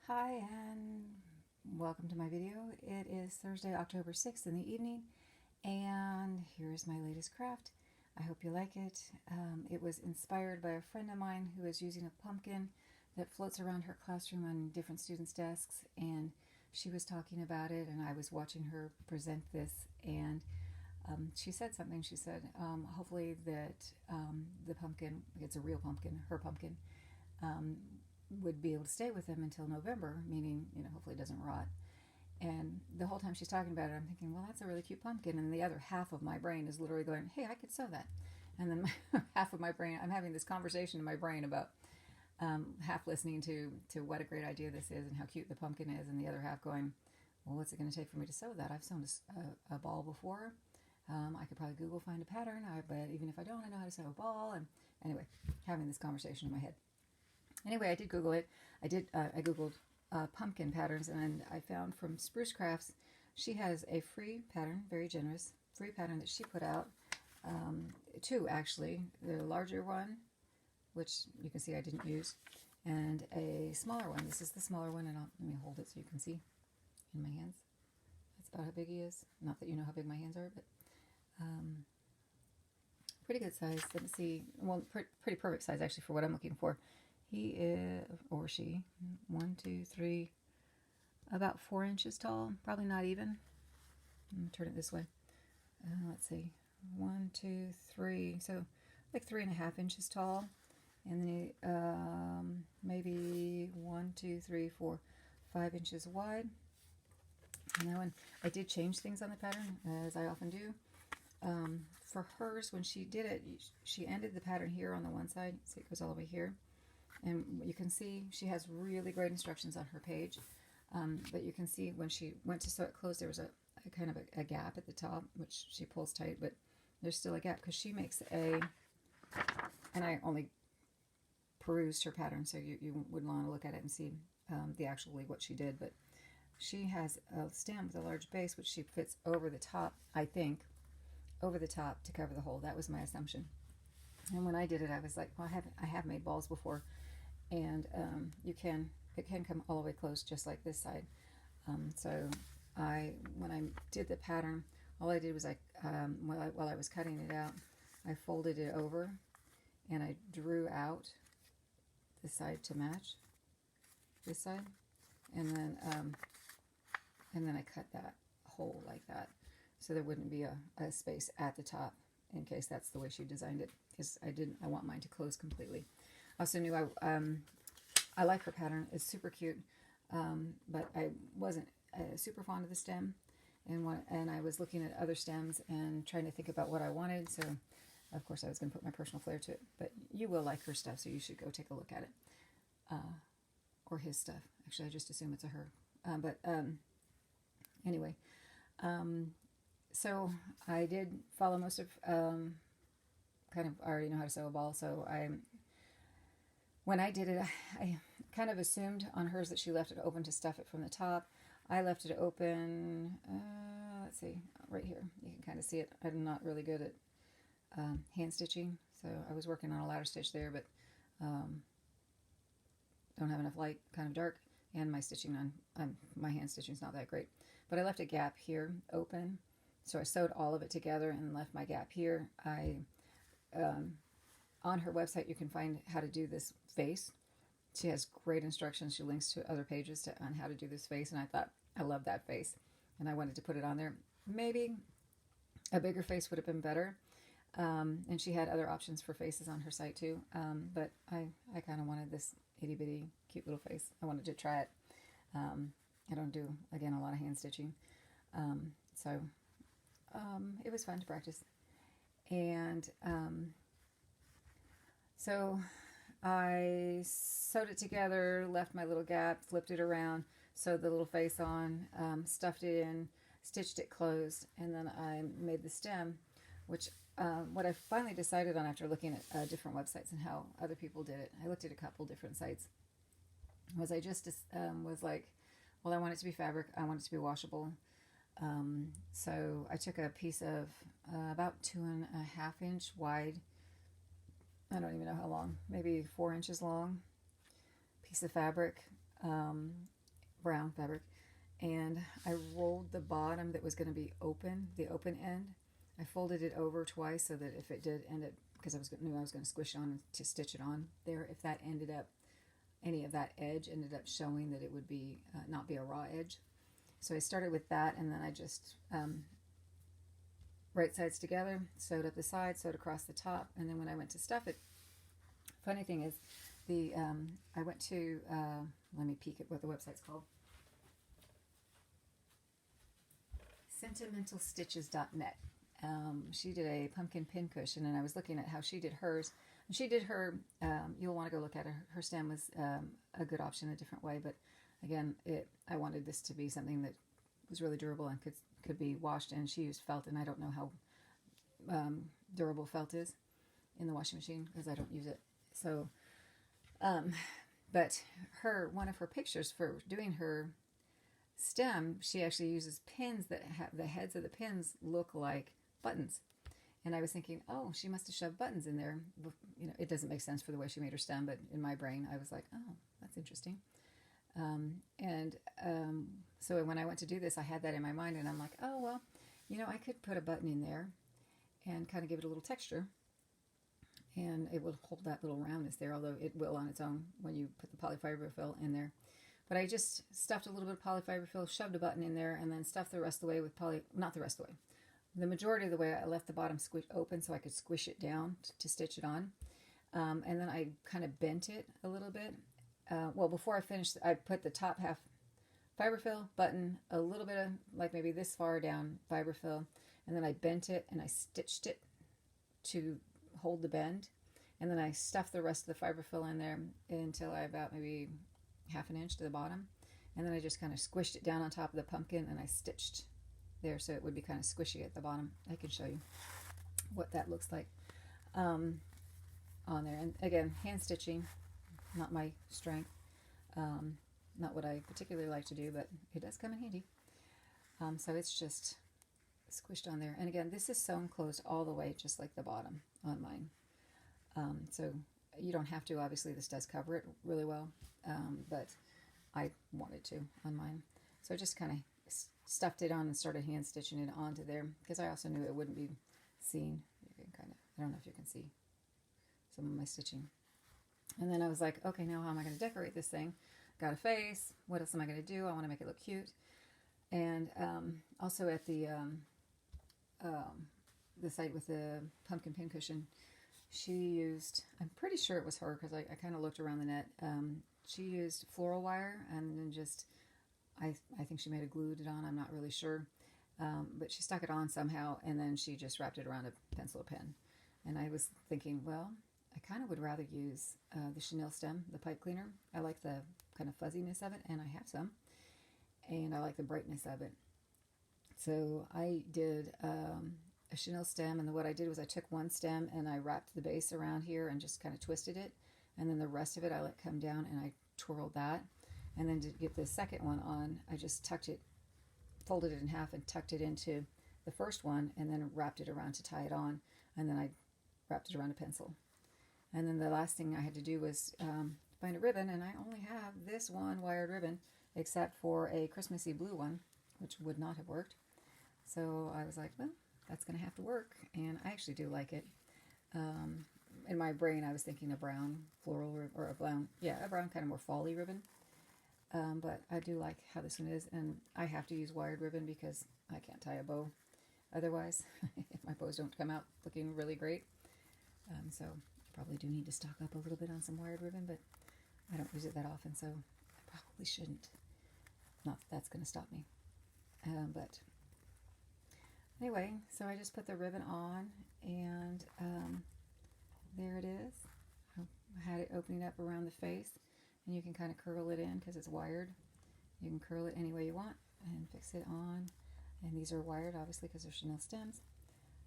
Hi and welcome to my video. It is Thursday, October 6th in the evening, and here's my latest craft. I hope you like it. It was inspired by a friend of mine who is using a pumpkin that floats around her classroom on different students' desks, and she was talking about it, and I was watching her present this, and she said something. She said, hopefully that the pumpkin, it's a real pumpkin, her pumpkin, um, would be able to stay with them until November, meaning, hopefully it doesn't rot. And the whole time she's talking about it, I'm thinking, well, that's a really cute pumpkin. And the other half of my brain is literally going, hey, I could sew that. And then half of my brain, I'm having this conversation in my brain about half listening to what a great idea this is and how cute the pumpkin is, and the other half going, well, what's it going to take for me to sew that? I've sewn a ball before. I could probably Google find a pattern, but even if I don't, I know how to sew a ball. And anyway, having this conversation in my head. Anyway, I did Google it. I Googled pumpkin patterns, and I found from Spruce Crafts, she has a free pattern, very generous, free pattern that she put out. Two, actually. The larger one, which you can see I didn't use, and a smaller one. This is the smaller one, and let me hold it so you can see in my hands. That's about how big he is. Not that you know how big my hands are, but pretty good size. Let me see. Well, pretty perfect size, actually, for what I'm looking for. He is, or she, 1, 2, 3, about 4 inches tall. Probably not even. Turn it this way. Let's see. 1, 2, 3. So like 3.5 inches tall. And then he, maybe 1, 2, 3, 4, 5 inches wide. And that one, I did change things on the pattern, as I often do. For hers, when she did it, she ended the pattern here on the one side. See, it goes all the way here. And you can see she has really great instructions on her page. But you can see when she went to sew it closed, there was a kind of a gap at the top, which she pulls tight, but there's still a gap because she makes and I only perused her pattern, so you would want to look at it and see actually what she did. But she has a stem with a large base, which she fits over the top, I think, over the top to cover the hole. That was my assumption. And when I did it, I was like, well, I have made balls before, and it can come all the way closed, just like this side. So when I did the pattern, all I did was while I was cutting it out, I folded it over, and I drew out this side to match this side, and then I cut that hole like that, so there wouldn't be a space at the top in case that's the way she designed it. Because I want mine to close completely. I also knew I like her pattern. It's super cute, but I wasn't super fond of the stem, and I was looking at other stems and trying to think about what I wanted. So, of course, I was going to put my personal flair to it. But you will like her stuff, so you should go take a look at it, or his stuff. Actually, I just assume it's a her. Anyway, so I did follow most of. Kind of already know how to sew a ball, so when I did it, I kind of assumed on hers that she left it open to stuff it from the top. I left it open, let's see, right here. You can kind of see it. I'm not really good at hand stitching, so I was working on a ladder stitch there, but don't have enough light, kind of dark, and my stitching on my hand stitching is not that great. But I left a gap here open, so I sewed all of it together and left my gap here. On her website, you can find how to do this vase. She has great instructions. She links to other pages on how to do this vase, and I thought, I love that vase, and I wanted to put it on there. Maybe a bigger face would have been better, and she had other options for faces on her site too, but I kind of wanted this itty-bitty cute little face. I wanted to try it. I don't do, again, a lot of hand stitching, so it was fun to practice. And so I sewed it together, left my little gap, flipped it around, sewed the little face on, stuffed it in, stitched it closed, and then I made the stem, which what I finally decided on after looking at different websites and how other people did it. I looked at a couple different sites. Was I just was like, well, I want it to be fabric. I want it to be washable. So I took a piece of about 2.5 inch wide, I don't even know how long, maybe 4 inches long, piece of fabric, brown fabric, and I rolled the bottom that was going to be open, the open end. I folded it over twice so that if it did end up, because knew I was going to squish on to stitch it on there, if that ended up, any of that edge ended up showing, that it would be not be a raw edge. So I started with that, and then I just right sides together, sewed up the sides, sewed across the top, and then when I went to stuff it, funny thing is, I went to, let me peek at what the website's called, sentimentalstitches.net. She did a pumpkin pin cushion, and I was looking at how she did hers. And she did her, you'll want to go look at her. Her stem was a good option, a different way, but again, I wanted this to be something that was really durable and could be washed, and she used felt, and I don't know how durable felt is in the washing machine because I don't use it. So, but one of her pictures for doing her stem, she actually uses pins that have the heads of the pins look like buttons. And I was thinking, oh, she must have shoved buttons in there. You know, it doesn't make sense for the way she made her stem, but in my brain, I was like, oh, that's interesting. So when I went to do this, I had that in my mind, and I'm like, oh, well, you know, I could put a button in there and kind of give it a little texture, and it will hold that little roundness there, although it will on its own when you put the polyfiber fill in there. But I just stuffed a little bit of polyfiber fill, shoved a button in there, and then stuffed the rest of the way with not the rest of the way. The majority of the way, I left the bottom squish open so I could squish it down to stitch it on. And then I kind of bent it a little bit. Well, before I finished, I put the top half fiber fill, button, a little bit of, like maybe this far down, fiber fill, and then I bent it and I stitched it to hold the bend. And then I stuffed the rest of the fiber fill in there until I about maybe half an inch to the bottom. And then I just kind of squished it down on top of the pumpkin, and I stitched there so it would be kind of squishy at the bottom. I can show you what that looks like on there. And again, hand stitching, not my strength, not what I particularly like to do, but it does come in handy. So it's just squished on there. And again, this is sewn closed all the way, just like the bottom on mine. So you don't have to, obviously this does cover it really well, but I wanted to on mine. So I just kind of stuffed it on and started hand stitching it onto there, because I also knew it wouldn't be seen. You can kind of, I don't know if you can see some of my stitching. And then I was like, okay, now how am I going to decorate this thing? Got a face. What else am I going to do? I want to make it look cute. And also at the site with the pumpkin pin cushion, she used, I'm pretty sure it was her because I kind of looked around the net. She used floral wire, and then just, I think she may have glued it on, I'm not really sure. But she stuck it on somehow, and then she just wrapped it around a pencil or pen. And I was thinking, well, I kind of would rather use the chenille stem, the pipe cleaner. I like the kind of fuzziness of it, and I have some. And I like the brightness of it. So I did a chenille stem, and what I did was I took one stem and I wrapped the base around here and just kind of twisted it. And then the rest of it I let come down and I twirled that. And then to get the second one on, I just tucked it, folded it in half and tucked it into the first one, and then wrapped it around to tie it on. And then I wrapped it around a pencil. And then the last thing I had to do was find a ribbon, and I only have this one wired ribbon, except for a Christmassy blue one, which would not have worked. So I was like, well, that's going to have to work, and I actually do like it. In my brain, I was thinking a brown floral, or a brown kind of more fall-y ribbon. But I do like how this one is, and I have to use wired ribbon because I can't tie a bow otherwise, if my bows don't come out looking really great. So probably do need to stock up a little bit on some wired ribbon, but I don't use it that often, so I probably shouldn't. Not that that's going to stop me. But anyway, so I just put the ribbon on, and there it is. I had it opening up around the face, and you can kind of curl it in because it's wired. You can curl it any way you want and fix it on. And these are wired, obviously, because they're chenille stems.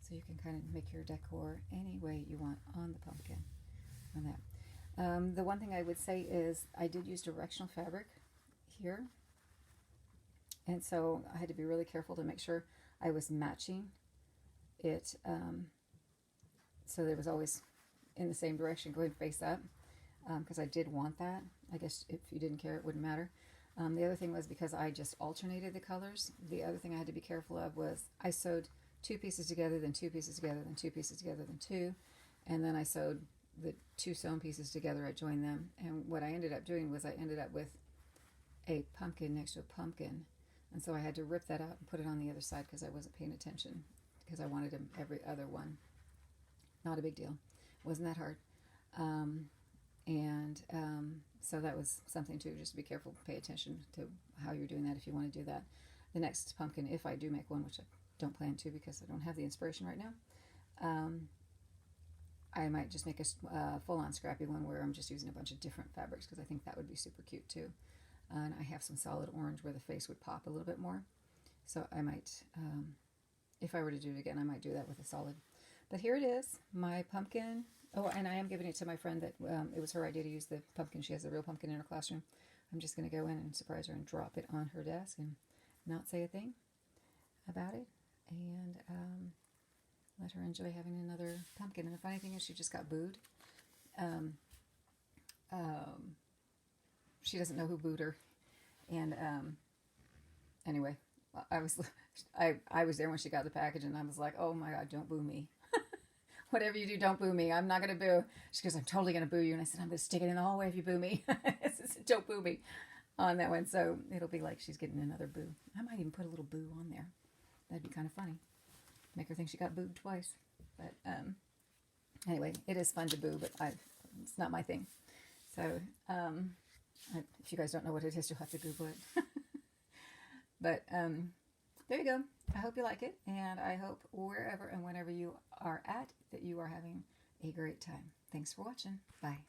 So you can kind of make your decor any way you want on the pumpkin on that. The one thing I would say is I did use directional fabric here. And so I had to be really careful to make sure I was matching it. So there was always in the same direction, going face up, because I did want that. I guess if you didn't care, it wouldn't matter. The other thing was because I just alternated the colors. The other thing I had to be careful of was I sewed 2 pieces together, then 2 pieces together, then 2 pieces together, then 2. And then I sewed the 2 sewn pieces together. I joined them. And what I ended up doing was I ended up with a pumpkin next to a pumpkin. And so I had to rip that out and put it on the other side because I wasn't paying attention because I wanted every other one. Not a big deal. Wasn't that hard. So that was something too, just to be careful, pay attention to how you're doing that if you want to do that. The next pumpkin, if I do make one, which I don't plan to because I don't have the inspiration right now, I might just make a full-on scrappy one where I'm just using a bunch of different fabrics because I think that would be super cute too. And I have some solid orange where the face would pop a little bit more. So I might, if I were to do it again, I might do that with a solid. But here it is, my pumpkin. Oh, and I am giving it to my friend that it was her idea to use the pumpkin. She has a real pumpkin in her classroom. I'm just going to go in and surprise her and drop it on her desk and not say a thing about it. And let her enjoy having another pumpkin. And the funny thing is she just got booed. She doesn't know who booed her. And anyway, I was there when she got the package and I was like, oh my God, don't boo me. Whatever you do, don't boo me. I'm not going to boo. She goes, I'm totally going to boo you. And I said, I'm going to stick it in the hallway if you boo me. I said, don't boo me on that one. So it'll be like she's getting another boo. I might even put a little boo on there. That'd be kind of funny. Make her think she got booed twice. But anyway, it is fun to boo, but it's not my thing. So if you guys don't know what it is, you'll have to Google it. But there you go. I hope you like it, and I hope wherever and whenever you are at that you are having a great time. Thanks for watching. Bye.